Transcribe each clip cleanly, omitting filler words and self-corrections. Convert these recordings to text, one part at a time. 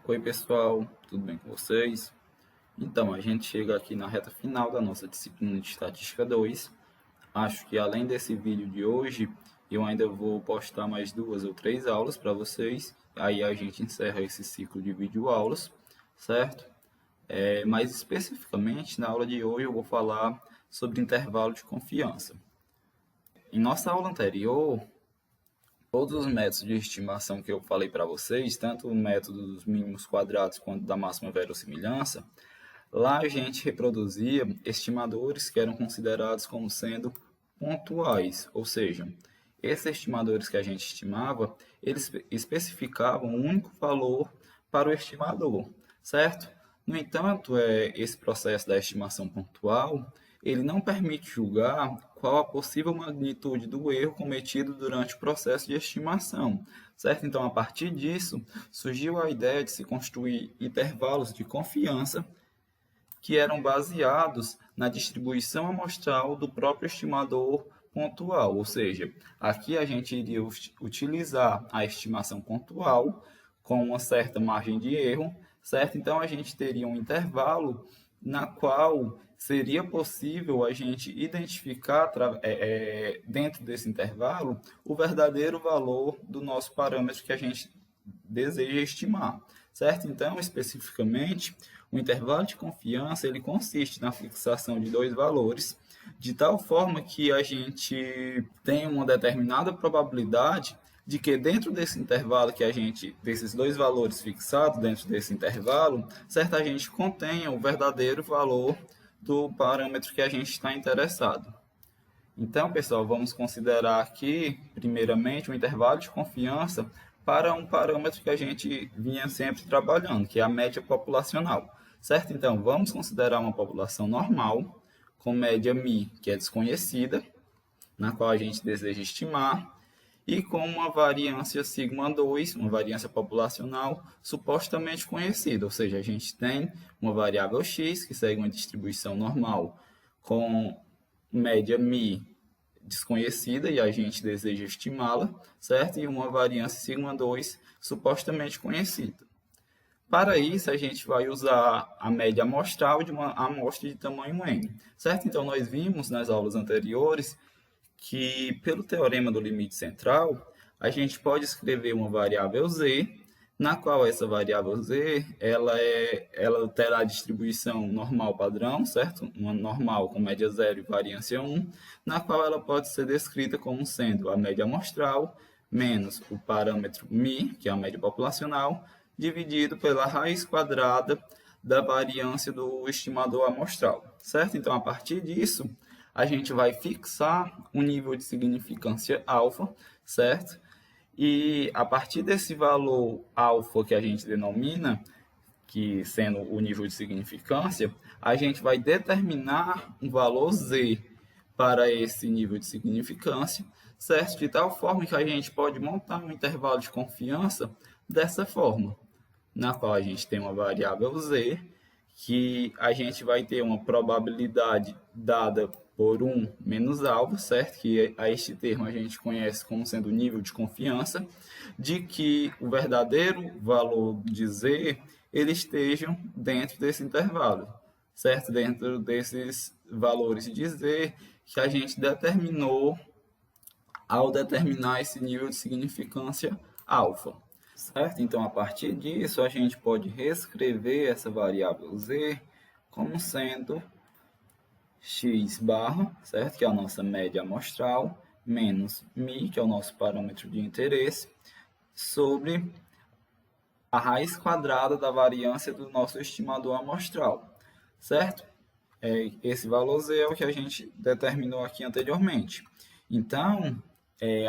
Oi pessoal, tudo bem com vocês? Então, a gente chega aqui na reta final da nossa disciplina de Estatística 2. Acho que além desse vídeo de hoje, eu ainda vou postar mais 2 ou 3 aulas para vocês. Aí a gente encerra esse ciclo de videoaulas, certo? Mais especificamente, na aula de hoje eu vou falar sobre intervalo de confiança. Em nossa aula anterior, todos os métodos de estimação que eu falei para vocês, tanto o método dos mínimos quadrados quanto da máxima verossimilhança, lá a gente reproduzia estimadores que eram considerados como sendo pontuais, ou seja, esses estimadores que a gente estimava, eles especificavam um único valor para o estimador, certo? No entanto, esse processo da estimação pontual, ele não permite julgar qual a possível magnitude do erro cometido durante o processo de estimação, certo? Então, a partir disso, surgiu a ideia de se construir intervalos de confiança que eram baseados na distribuição amostral do próprio estimador pontual, ou seja, aqui a gente iria utilizar a estimação pontual com uma certa margem de erro, certo? Então a gente teria um intervalo na qual seria possível a gente identificar dentro desse intervalo o verdadeiro valor do nosso parâmetro que a gente deseja estimar, certo? Então, especificamente, o intervalo de confiança ele consiste na fixação de dois valores, de tal forma que a gente tem uma determinada probabilidade de que dentro desse intervalo desses dois valores fixados dentro desse intervalo, certo, a gente contenha o verdadeiro valor do parâmetro que a gente está interessado. Então, pessoal, vamos considerar aqui, primeiramente, o intervalo de confiança para um parâmetro que a gente vinha sempre trabalhando, que é a média populacional, certo? Então, vamos considerar uma população normal, com média μ, que é desconhecida, na qual a gente deseja estimar, e com uma variância σ2, uma variância populacional supostamente conhecida, ou seja, a gente tem uma variável x, que segue uma distribuição normal, com média μ desconhecida e a gente deseja estimá-la, certo? E uma variância σ2 supostamente conhecida. Para isso, a gente vai usar a média amostral de uma amostra de tamanho n, certo? Então, nós vimos nas aulas anteriores que, pelo teorema do limite central, a gente pode escrever uma variável z, na qual essa variável z ela terá a distribuição normal padrão, certo? Uma normal com média 0 e variância 1, na qual ela pode ser descrita como sendo a média amostral menos o parâmetro μ, que é a média populacional, dividido pela raiz quadrada da variância do estimador amostral, certo? Então, a partir disso, a gente vai fixar um nível de significância alfa, certo? E a partir desse valor alfa que a gente denomina, que sendo o nível de significância, a gente vai determinar um valor z para esse nível de significância, certo? De tal forma que a gente pode montar um intervalo de confiança dessa forma, na qual a gente tem uma variável z, que a gente vai ter uma probabilidade dada por 1 menos alfa, certo? Que a este termo a gente conhece como sendo o nível de confiança, de que o verdadeiro valor de z ele estejam dentro desse intervalo, certo? Dentro desses valores de z que a gente determinou ao determinar esse nível de significância alfa, certo? Então, a partir disso, a gente pode reescrever essa variável z como sendo x barra, certo? Que é a nossa média amostral, menos μ, que é o nosso parâmetro de interesse, sobre a raiz quadrada da variância do nosso estimador amostral, certo? Esse valor z é o que a gente determinou aqui anteriormente. Então,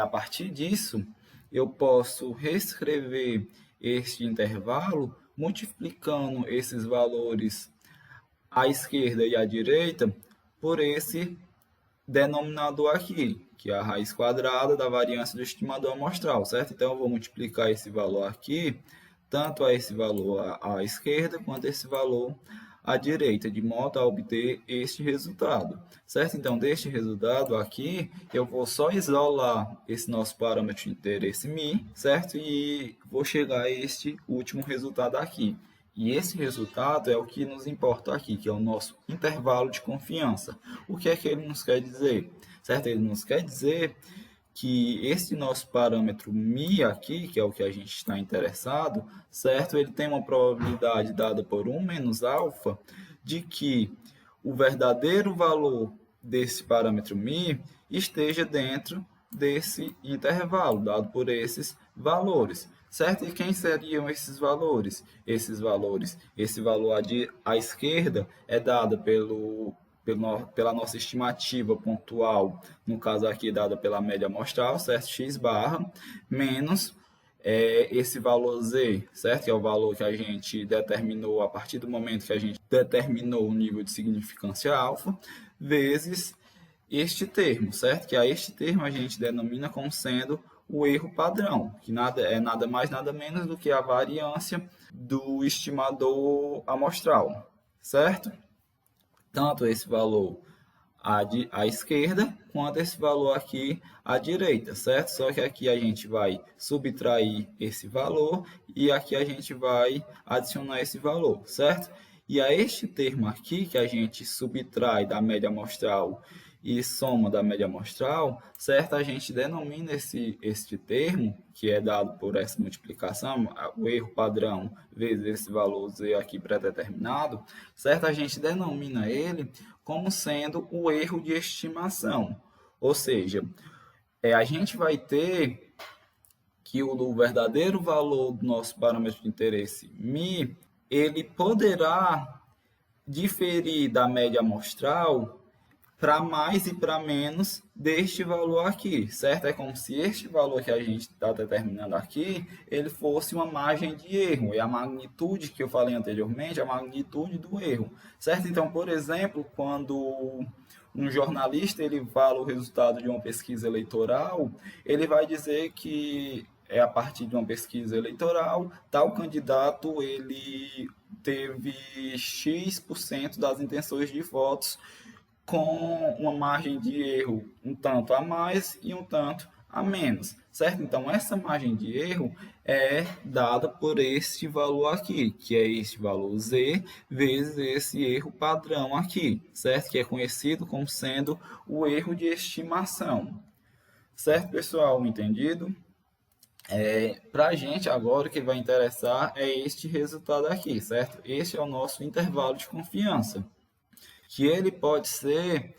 a partir disso, eu posso reescrever este intervalo multiplicando esses valores à esquerda e à direita por esse denominador aqui, que é a raiz quadrada da variância do estimador amostral, certo? Então, eu vou multiplicar esse valor aqui, tanto a esse valor à esquerda quanto a esse valor à direita, de modo a obter este resultado, certo? Então, deste resultado aqui, eu vou só isolar esse nosso parâmetro de interesse μ, certo? E vou chegar a este último resultado aqui. E esse resultado é o que nos importa aqui, que é o nosso intervalo de confiança. O que é que ele nos quer dizer? Certo? Ele nos quer dizer que esse nosso parâmetro μ aqui, que é o que a gente está interessado, certo? Ele tem uma probabilidade dada por 1 menos alfa de que o verdadeiro valor desse parâmetro μ esteja dentro desse intervalo, dado por esses valores, certo? E quem seriam esses valores? Esse valor à esquerda é dado pela nossa estimativa pontual, no caso aqui dada pela média amostral, certo? X barra, menos esse valor Z, certo? Que é o valor que a gente determinou a partir do momento que a gente determinou o nível de significância alfa, vezes este termo, certo? Que a este termo a gente denomina como sendo o erro padrão, que nada mais, nada menos do que a variância do estimador amostral, certo? Tanto esse valor à esquerda, quanto esse valor aqui à direita, certo? Só que aqui a gente vai subtrair esse valor e aqui a gente vai adicionar esse valor, certo? E a este termo aqui, que a gente subtrai da média amostral e soma da média amostral, certo? A gente denomina este termo, que é dado por essa multiplicação, o erro padrão vezes esse valor Z aqui pré-determinado, certo? A gente denomina ele como sendo o erro de estimação. Ou seja, a gente vai ter que o verdadeiro valor do nosso parâmetro de interesse μ, ele poderá diferir da média amostral para mais e para menos deste valor aqui, certo? É como se este valor que a gente está determinando aqui, ele fosse uma margem de erro, e a magnitude que eu falei anteriormente, a magnitude do erro, certo? Então, por exemplo, quando um jornalista ele fala o resultado de uma pesquisa eleitoral, ele vai dizer que a partir de uma pesquisa eleitoral, tal candidato ele teve X% das intenções de votos com uma margem de erro um tanto a mais e um tanto a menos, certo? Então, essa margem de erro é dada por este valor aqui, que é este valor Z, vezes esse erro padrão aqui, certo? Que é conhecido como sendo o erro de estimação. Certo, pessoal? Entendido? Para a gente agora o que vai interessar é este resultado aqui, certo? Este é o nosso intervalo de confiança, que ele pode ser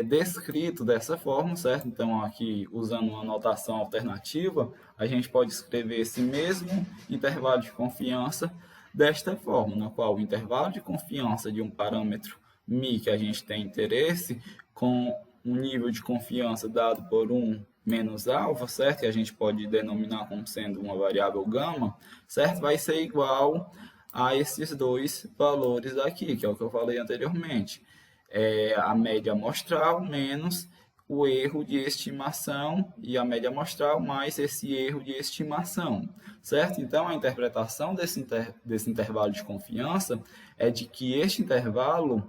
descrito dessa forma, certo? Então, aqui, usando uma notação alternativa, a gente pode escrever esse mesmo intervalo de confiança desta forma, na qual o intervalo de confiança de um parâmetro μ que a gente tem interesse, com um nível de confiança dado por 1 menos alfa, certo? Que a gente pode denominar como sendo uma variável gama, certo? Vai ser igual a esses dois valores aqui, que é o que eu falei anteriormente. A média amostral menos o erro de estimação e a média amostral mais esse erro de estimação, certo? Então, a interpretação desse intervalo de confiança é de que este intervalo,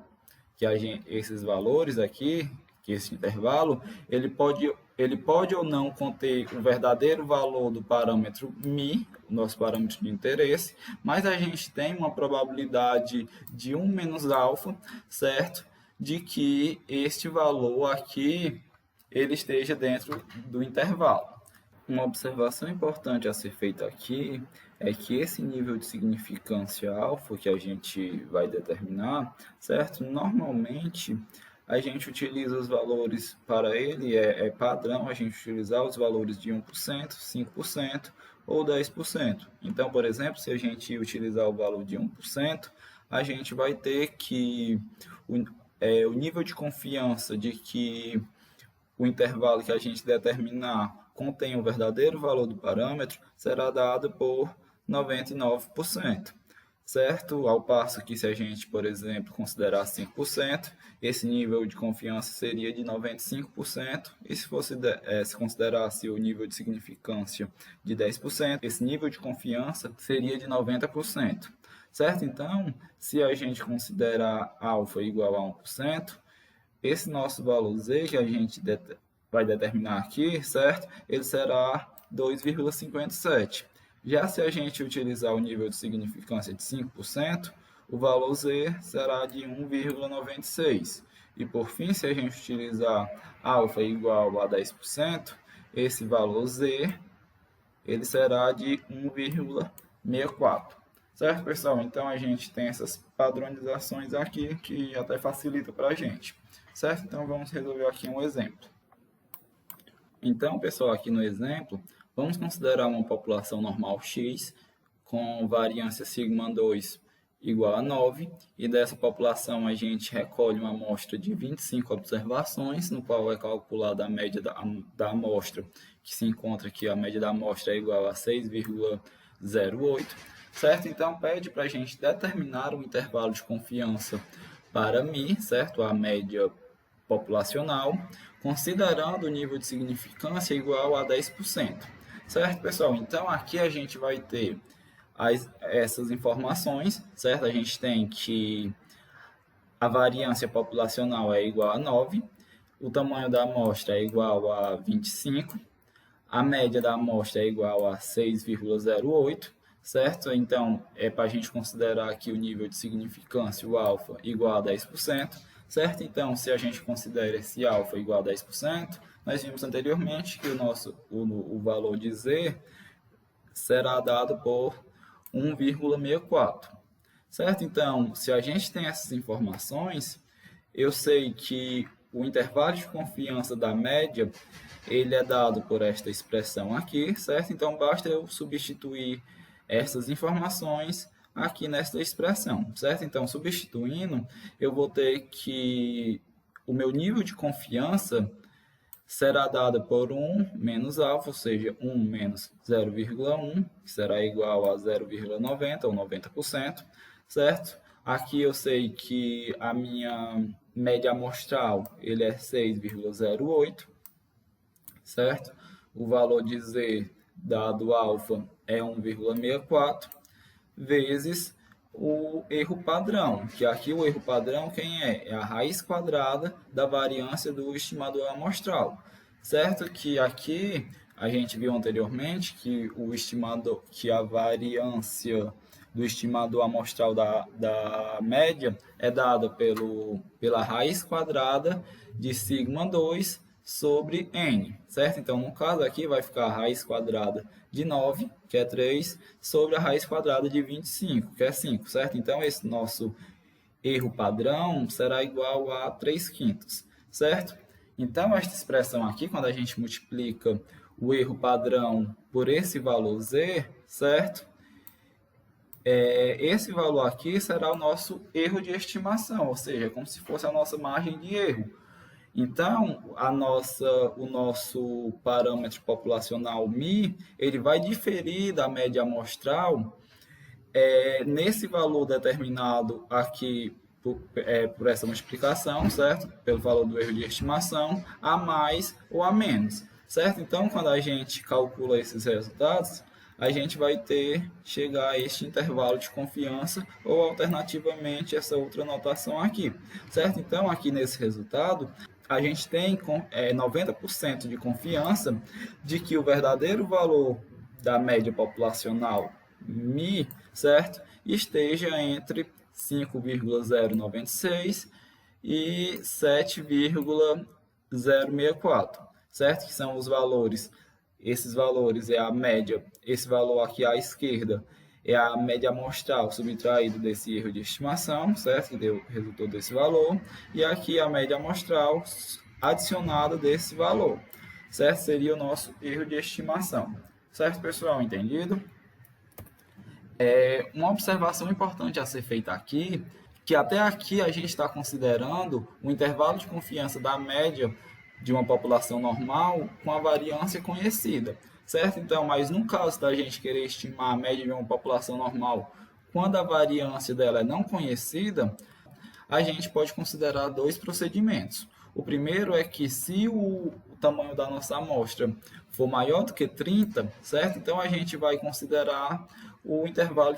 esses valores aqui, que esse intervalo, ele pode ou não conter o verdadeiro valor do parâmetro μ, nosso parâmetro de interesse, mas a gente tem uma probabilidade de 1 menos alfa, certo? De que este valor aqui ele esteja dentro do intervalo. Uma observação importante a ser feita aqui é que esse nível de significância alfa que a gente vai determinar, certo? Normalmente a gente utiliza os valores para ele, é padrão a gente utilizar os valores de 1%, 5% ou 10%. Então, por exemplo, se a gente utilizar o valor de 1%, a gente vai ter que o nível de confiança de que o intervalo que a gente determinar contém o verdadeiro valor do parâmetro será dado por 99%. certo? Ao passo que se a gente, por exemplo, considerar 5%, esse nível de confiança seria de 95%, e se fosse se considerasse o nível de significância de 10%, esse nível de confiança seria de 90%, certo? Então, se a gente considerar alfa igual a 1%, esse nosso valor z que a gente vai determinar aqui, certo? Ele será 2,57. Já se a gente utilizar o nível de significância de 5%, o valor z será de 1,96. E por fim, se a gente utilizar alfa igual a 10%, esse valor z ele será de 1,64. Certo, pessoal? Então, a gente tem essas padronizações aqui que até facilita para a gente. Certo? Então, vamos resolver aqui um exemplo. Então, pessoal, aqui no exemplo, vamos considerar uma população normal X com variância sigma 2 igual a 9, e dessa população a gente recolhe uma amostra de 25 observações, no qual é calculada a média da amostra, que se encontra aqui, a média da amostra é igual a 6,08, certo? Então, pede para a gente determinar um intervalo de confiança para μ, certo? A média populacional, considerando o nível de significância igual a 10%. Certo, pessoal? Então, aqui a gente vai ter essas informações, certo? A gente tem que a variância populacional é igual a 9, o tamanho da amostra é igual a 25, a média da amostra é igual a 6,08, certo? Então, é para a gente considerar aqui o nível de significância, o alfa, igual a 10%, certo? Então, se a gente considera esse alfa igual a 10%, nós vimos anteriormente que o valor de z será dado por 1,64, certo? Então, se a gente tem essas informações, eu sei que o intervalo de confiança da média, ele é dado por esta expressão aqui, certo? Então, basta eu substituir essas informações aqui nesta expressão, certo? Então, substituindo, eu vou ter que o meu nível de confiança será dado por 1 menos alfa, ou seja, 1 menos 0,1, que será igual a 0,90 ou 90%, certo? Aqui eu sei que a minha média amostral ele é 6,08, certo? O valor de z dado alfa é 1,64, vezes o erro padrão, que aqui o erro padrão quem é? É a raiz quadrada da variância do estimador amostral, certo? Que aqui a gente viu anteriormente que o estimador, que a variância do estimador amostral da média é dada pela raiz quadrada de sigma 2 sobre n, certo? Então, no caso aqui vai ficar a raiz quadrada de 9, que é 3, sobre a raiz quadrada de 25, que é 5, certo? Então, esse nosso erro padrão será igual a 3/5, certo? Então, esta expressão aqui, quando a gente multiplica o erro padrão por esse valor z, certo? Esse valor aqui será o nosso erro de estimação, ou seja, como se fosse a nossa margem de erro. Então, o nosso parâmetro populacional μ, ele vai diferir da média amostral nesse valor determinado aqui por essa multiplicação, certo? Pelo valor do erro de estimação, a mais ou a menos, certo? Então, quando a gente calcula esses resultados, a gente vai chegar a este intervalo de confiança ou, alternativamente, essa outra notação aqui, certo? Então, aqui nesse resultado, a gente tem 90% de confiança de que o verdadeiro valor da média populacional μ, certo? Esteja entre 5,096 e 7,064, certo? Que são os valores. Esses valores é a média, esse valor aqui à esquerda é a média amostral subtraído desse erro de estimação, certo? Que resultou desse valor. E aqui a média amostral adicionada desse valor, certo? Seria o nosso erro de estimação. Certo, pessoal? Entendido? Uma observação importante a ser feita aqui, que até aqui a gente está considerando o intervalo de confiança da média de uma população normal com a variância conhecida, certo? Então, mas no caso da gente querer estimar a média de uma população normal Quando a variância dela é não conhecida, a gente pode considerar dois procedimentos. O primeiro é que se o tamanho da nossa amostra for maior do que 30, certo? Então a gente vai considerar o intervalo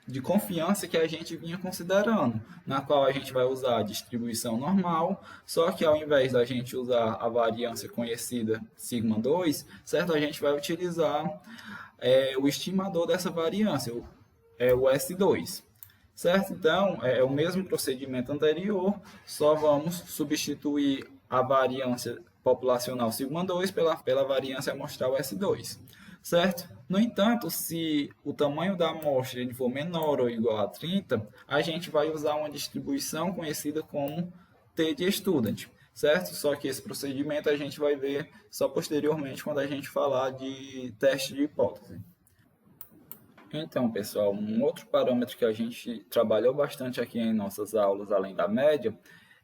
de confiança que a gente vinha considerando, na qual a gente vai usar a distribuição normal, só que ao invés da gente usar a variância conhecida sigma 2, certo? A gente vai utilizar o estimador dessa variância, o S2. Certo? Então, é o mesmo procedimento anterior, só vamos substituir a variância populacional sigma 2 pela variância amostral S2. Certo? No entanto, se o tamanho da amostra ele for menor ou igual a 30, a gente vai usar uma distribuição conhecida como T de student. Certo? Só que esse procedimento a gente vai ver só posteriormente quando a gente falar de teste de hipótese. Então, pessoal, um outro parâmetro que a gente trabalhou bastante aqui em nossas aulas, além da média,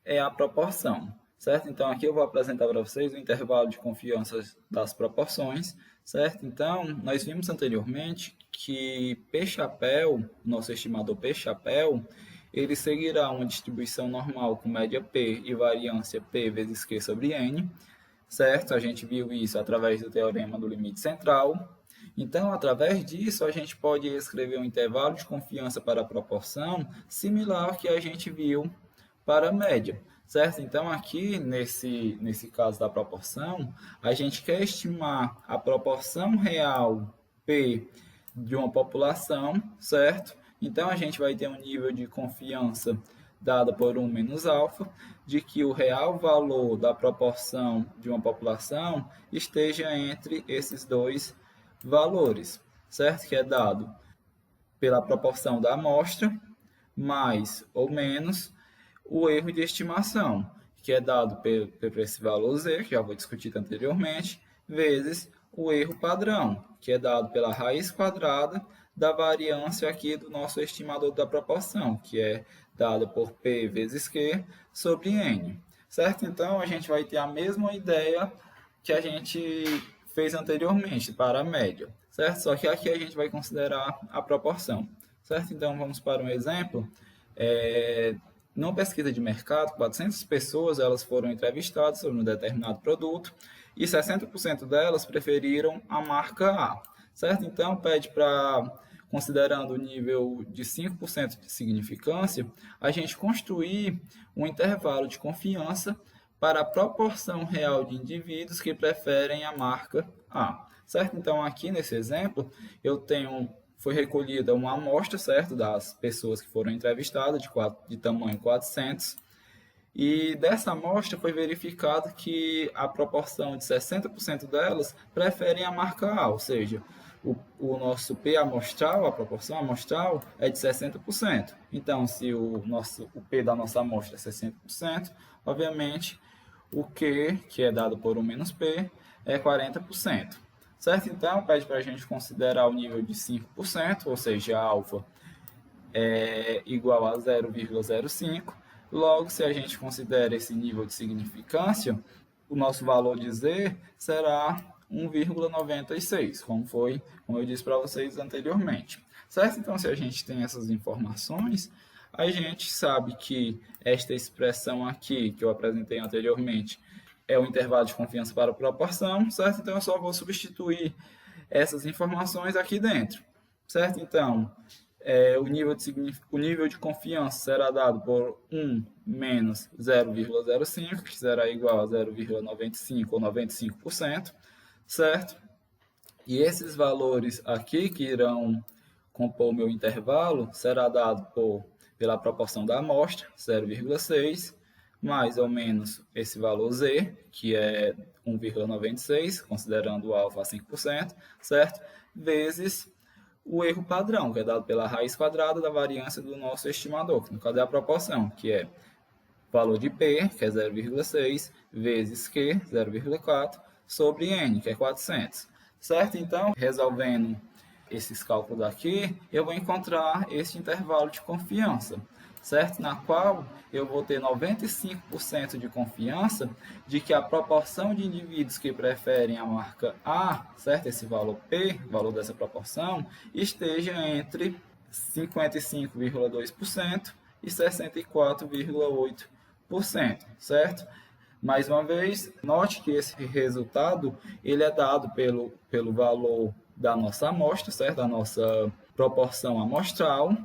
é a proporção, certo? Então, aqui eu vou apresentar para vocês o intervalo de confiança das proporções, certo? Então, nós vimos anteriormente que P-chapéu, nosso estimador P-chapéu, ele seguirá uma distribuição normal com média P e variância P vezes Q sobre N, certo? A gente viu isso através do teorema do limite central. Então, através disso, a gente pode escrever um intervalo de confiança para a proporção similar ao que a gente viu para a média, certo? Então, aqui, nesse caso da proporção, a gente quer estimar a proporção real P de uma população, certo? Então, a gente vai ter um nível de confiança dada por 1 menos alfa, de que o real valor da proporção de uma população esteja entre esses dois valores, certo? Que é dado pela proporção da amostra, mais ou menos o erro de estimação, que é dado por esse valor Z, que já vou discutir anteriormente, vezes o erro padrão, que é dado pela raiz quadrada da variância aqui do nosso estimador da proporção, que é dada por P vezes Q sobre N, certo? Então, a gente vai ter a mesma ideia que a gente fez anteriormente para a média, certo? Só que aqui a gente vai considerar a proporção, certo? Então, vamos para um exemplo. Numa pesquisa de mercado, 400 pessoas elas foram entrevistadas sobre um determinado produto e 60% delas preferiram a marca A, certo? Então, pede para, considerando o nível de 5% de significância, a gente construir um intervalo de confiança para a proporção real de indivíduos que preferem a marca A, certo? Então, aqui nesse exemplo, foi recolhida uma amostra, certo, das pessoas que foram entrevistadas, de tamanho 400, e dessa amostra foi verificado que a proporção de 60% delas preferem a marca A, ou seja, o nosso P amostral, a proporção amostral, é de 60%. Então, se o P da nossa amostra é 60%, obviamente, o Q, que é dado por 1 menos P, é 40%. Certo? Então, pede para a gente considerar o nível de 5%, ou seja, alfa é igual a 0,05. Logo, se a gente considera esse nível de significância, o nosso valor de Z será 1,96, como eu disse para vocês anteriormente. Certo? Então, se a gente tem essas informações, a gente sabe que esta expressão aqui, que eu apresentei anteriormente, é o intervalo de confiança para a proporção, certo? Então, eu só vou substituir essas informações aqui dentro, certo? Então, o nível de confiança será dado por 1 menos 0,05, que será igual a 0,95 ou 95%, certo? E esses valores aqui, que irão compor o meu intervalo, será dado pela proporção da amostra, 0,6, mais ou menos esse valor Z, que é 1,96, considerando o alfa a 5%, certo? Vezes o erro padrão, que é dado pela raiz quadrada da variância do nosso estimador, que no caso é a proporção, que é valor de P, que é 0,6, vezes Q, 0,4, sobre N, que é 400. Certo? Então, resolvendo esses cálculos aqui, eu vou encontrar esse intervalo de confiança, certo? Na qual eu vou ter 95% de confiança de que a proporção de indivíduos que preferem a marca A, certo? Esse valor P, valor dessa proporção, esteja entre 55,2% e 64,8%, certo? Mais uma vez, note que esse resultado ele é dado pelo valor da nossa amostra, certo? Da nossa proporção amostral,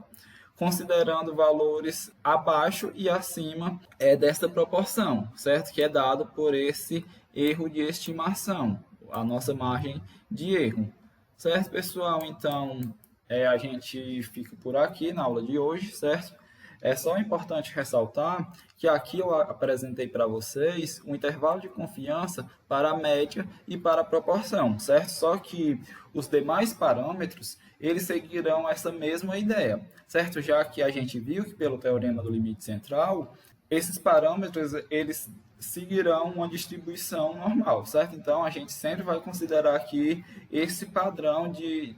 considerando valores abaixo e acima desta proporção, certo? Que é dado por esse erro de estimação, a nossa margem de erro. Certo, pessoal? Então, a gente fica por aqui na aula de hoje, certo? É só importante ressaltar que aqui eu apresentei para vocês um intervalo de confiança para a média e para a proporção, certo? Só que os demais parâmetros, eles seguirão essa mesma ideia, certo? Já que a gente viu que pelo teorema do limite central, esses parâmetros, eles seguirão uma distribuição normal, certo? Então, a gente sempre vai considerar aqui esse padrão que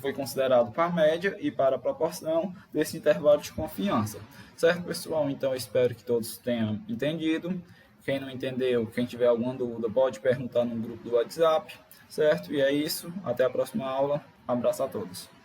foi considerado para a média e para a proporção desse intervalo de confiança. Certo, pessoal? Então, eu espero que todos tenham entendido. Quem não entendeu, quem tiver alguma dúvida, pode perguntar no grupo do WhatsApp, certo? E é isso. Até a próxima aula. Um abraço a todos.